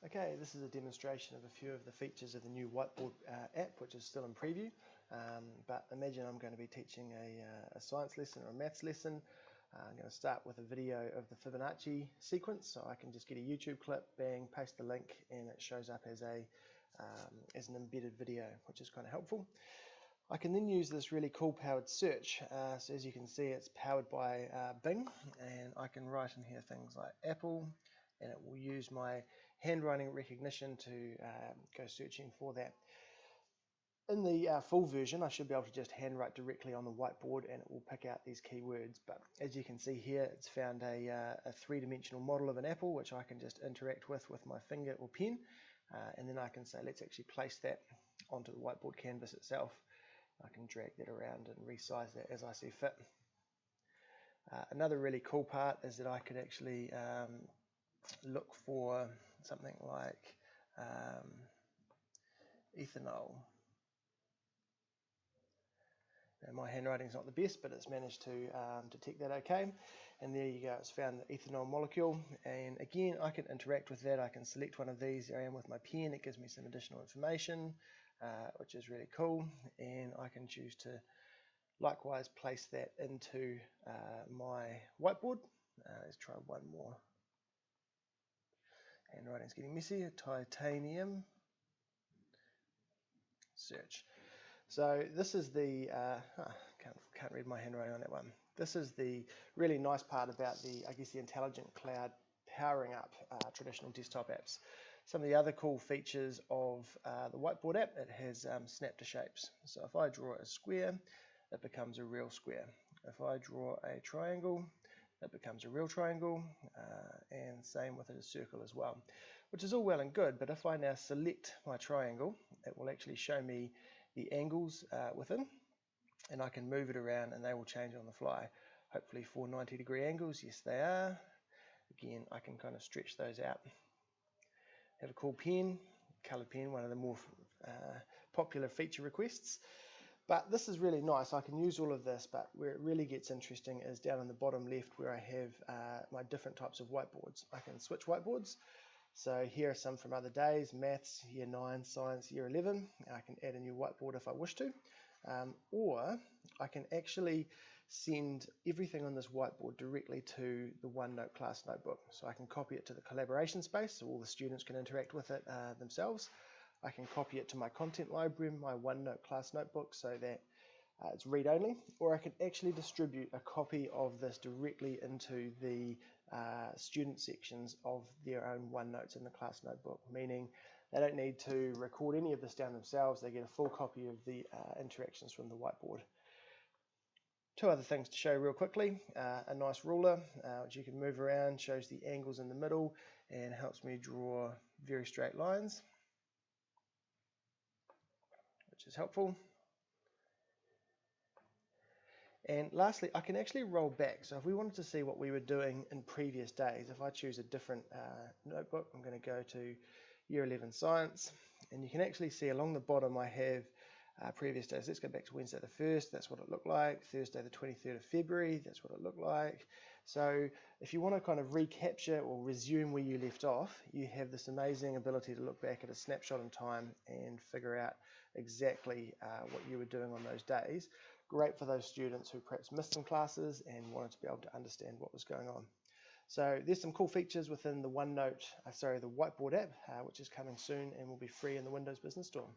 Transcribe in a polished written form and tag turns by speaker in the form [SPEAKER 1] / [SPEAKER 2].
[SPEAKER 1] Okay, this is a demonstration of a few of the features of the new Whiteboard app, which is still in preview. But imagine I'm going to be teaching a science lesson or a maths lesson. I'm going to start with a video of the Fibonacci sequence, so I can just get a YouTube clip, bang, paste the link, and it shows up as an embedded video, which is kind of helpful. I can then use this really cool powered search. So as you can see, it's powered by Bing, and I can write in here things like Apple, and it will use my handwriting recognition to go searching for that. In the full version, I should be able to just handwrite directly on the whiteboard and it will pick out these keywords. But as you can see here, it's found a three-dimensional model of an apple, which I can just interact with my finger or pen. And then I can say, let's actually place that onto the whiteboard canvas itself. I can drag that around and resize that as I see fit. Another really cool part is that I could actually look for something like ethanol. Now, my handwriting's not the best, but it's managed to detect that okay. And there you go, it's found the ethanol molecule. And again, I can interact with that. I can select one of these. There I am with my pen. It gives me some additional information, which is really cool. And I can choose to likewise place that into my whiteboard. Let's try one more. Handwriting's getting messy. Titanium search. So this is the can't read my handwriting on that one. This is the really nice part about the intelligent cloud powering up traditional desktop apps. Some of the other cool features of the Whiteboard app, it has snap to shapes. So if I draw a square, it becomes a real square. If I draw a triangle, it becomes a real triangle, and same with a circle as well, which is all well and good. But if I now select my triangle, it will actually show me the angles within, and I can move it around and they will change on the fly. Hopefully for 90-degree angles, yes they are. Again, I can kind of stretch those out. Have a cool pen, coloured pen, one of the more popular feature requests. But this is really nice. I can use all of this, but where it really gets interesting is down in the bottom left where I have my different types of whiteboards. I can switch whiteboards. So here are some from other days: maths, year 9, science, year 11. I can add a new whiteboard if I wish to. Or I can actually send everything on this whiteboard directly to the OneNote class notebook. So I can copy it to the collaboration space so all the students can interact with it themselves. I can copy it to my content library, my OneNote class notebook, so that it's read-only, or I can actually distribute a copy of this directly into the student sections of their own OneNotes in the class notebook, meaning they don't need to record any of this down themselves. They get a full copy of the interactions from the whiteboard. Two other things to show real quickly. A nice ruler, which you can move around, shows the angles in the middle and helps me draw very straight lines, which is helpful. And lastly, I can actually roll back. So if we wanted to see what we were doing in previous days, if I choose a different notebook, I'm going to go to Year 11 Science, and you can actually see along the bottom I have previous days. Let's go back to Wednesday the 1st, that's what it looked like. Thursday the 23rd of February, that's what it looked like. So if you want to kind of recapture or resume where you left off, you have this amazing ability to look back at a snapshot in time and figure out exactly what you were doing on those days. Great for those students who perhaps missed some classes and wanted to be able to understand what was going on. So there's some cool features within the the Whiteboard app, which is coming soon and will be free in the Windows Business Store.